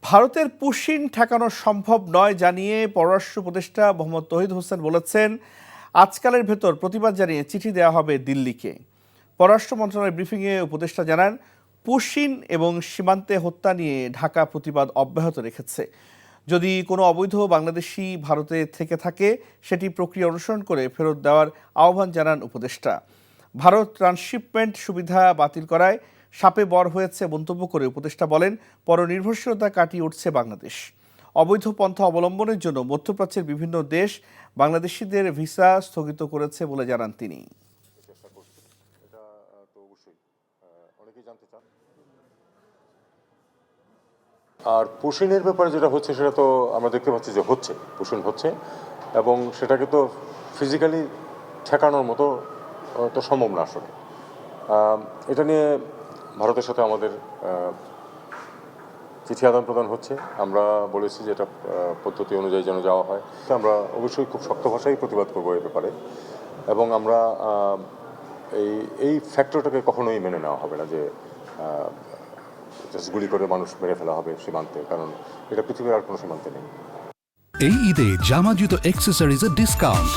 ভারতের পুশিন ঠেকানো সম্ভব নয় জানিয়ে পররাষ্ট্র উপদেষ্টা মোহাম্মদ তৌহিদ হোসেন বলেছেন, আজকালের ভেতর প্রতিবাদ জানিয়ে চিঠি দেওয়া হবে দিল্লিকে। পররাষ্ট্র মন্ত্রণালয়ের ব্রিফিংয়ে উপদেষ্টা জানান, পুশিন এবং সীমান্তে হত্যা নিয়ে ঢাকা প্রতিবাদ অব্যাহত রেখেছে। যদি কোনো অবৈধ বাংলাদেশি ভারতে থেকে থাকে সেটি প্রক্রিয়া অনুসরণ করে ফেরত দেওয়ার আহ্বান জানান উপদেষ্টা। ভারত ট্রান্সশিপমেন্ট সুবিধা বাতিল করায় সাপে বর হয়েছে মন্তব্য করে উপদেষ্টা বলেন, পরনির্ভরশীলতা কাটিয়ে উঠছে বাংলাদেশ। অবৈধ পন্থা অবলম্বনের জন্য মধ্যপ্রাচ্যের বিভিন্ন দেশ বাংলাদেশিদের ভিসা স্থগিত করেছে বলে জানান তিনি। আর পুশিনের ব্যাপারে যেটা হচ্ছে সেটা তো আমরা দেখতে পাচ্ছি যে হচ্ছে, পুশিন হচ্ছে, এবং সেটাকে তো ফিজিক্যালি ঠেকানোর মতো তো সম্ভব না আসলে। এটা নিয়ে ভারতের সাথে আমাদের চিঠি আদান প্রদান হচ্ছে। আমরা বলেছি যে এটা পদ্ধতি অনুযায়ী যেন যাওয়া হয়। আমরা অবশ্যই খুব শক্ত ভাষায় প্রতিবাদ করবো এই ব্যাপারে, এবং আমরা এই ফ্যাক্টরটাকে কখনোই মেনে নেওয়া হবে না যে গুলি করে মানুষ মেরে ফেলা হবে সীমান্তে, কারণ এটা পৃথিবীর আর কোনো সীমান্তে নেই। এই ঈদে জামা জুতো অ্যাক্সেসরিজের ডিসকাউন্ট।